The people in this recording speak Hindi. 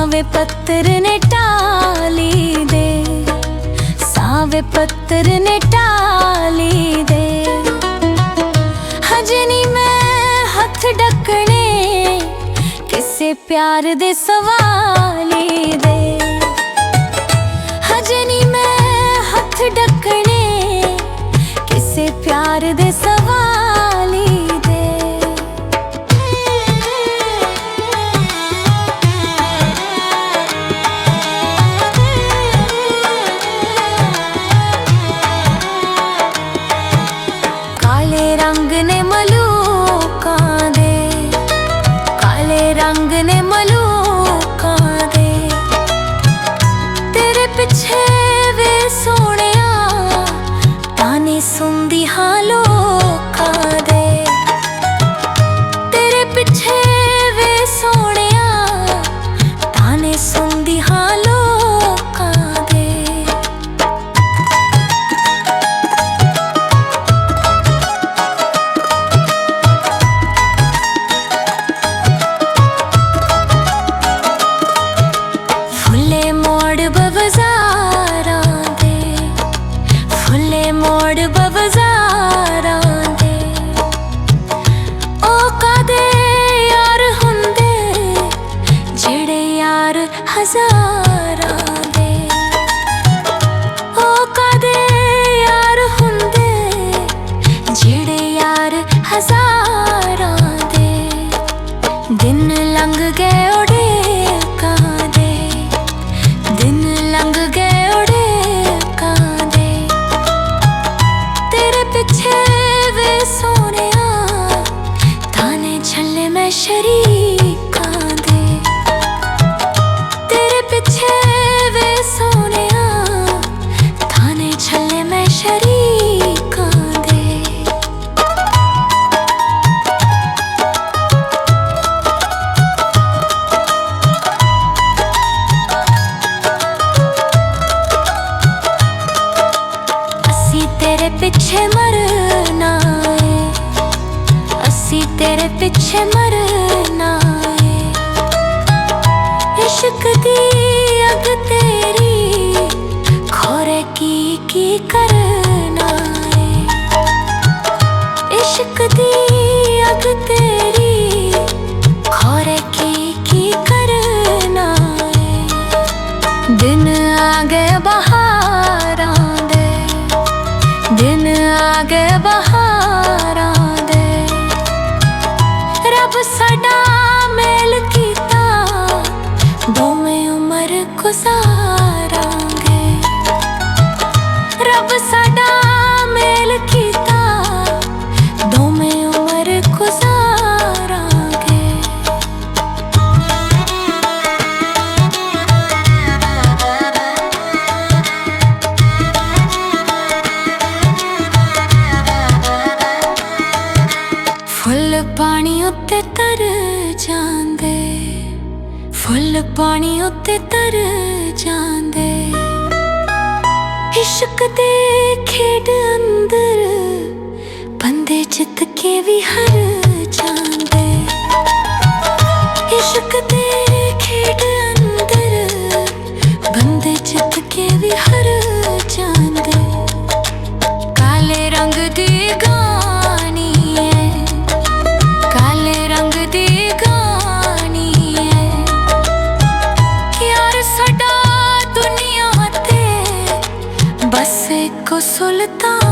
सावे पत्थर ने टाली दे, सावे पत्थर ने टाली दे। हजनी मैं हथ डकने किसे प्यार दे सवाली दे। हजनी मैं हथ डकने किसे प्यार दे सवाली दे। काले रंग ने मलूकां दे, काले रंग ने मलूकां दे। तेरे पिछे वे सोहणिया ताने सुनदी हां लोकां दे। तेरे पिछे वे सोहणिया ताने सुनदी हां लोकां दे। फुल्ले मोड़ बवज़ारां दे, फुल्ले मोड़ बवज़ारां दे। ओ कादे यार हुंदे जेड़े यार हज़ारां दे। ओ कादे यार हुंदे जेड़े यार हज़ारां दे। दिन लंघ गए उड़ेकां दे, दिन लंघ गए उड़ेकां दे। तेरे पिछे वे सोहणिया ताने झल्ले मैं शरीकां दे। तेरे पिछे वे सोहणिया ताने झल्ले मैं शरीकां दे। असी तेरे पिछे मरना है, असी तेरे पिछे मरना है। इश्क दी अग तेरी खोरे की करना है। इश्क दी अग तेरी खोरे की करना है। दिन आ गए बहारां दे, दिन आ गए बहारां दे। रब साडा मेल कीता दोवें उमर गुज़ारांगे। रब साडा मेल कीता दोवें उमर गुज़ारांगे। फुल पानी उत्ते तर जांदे, फुल पानी उत्ते तर जांदे। इश्क दे खेड अंदर बंदे जित के भी हर जांदे। इश्क दे खेड अंदर बंदे जित के भी हर जांदे। काले रंग दी गानी है, काले रंग दी गानी है। यार साडा दुनिया ते बस इक सुल्तान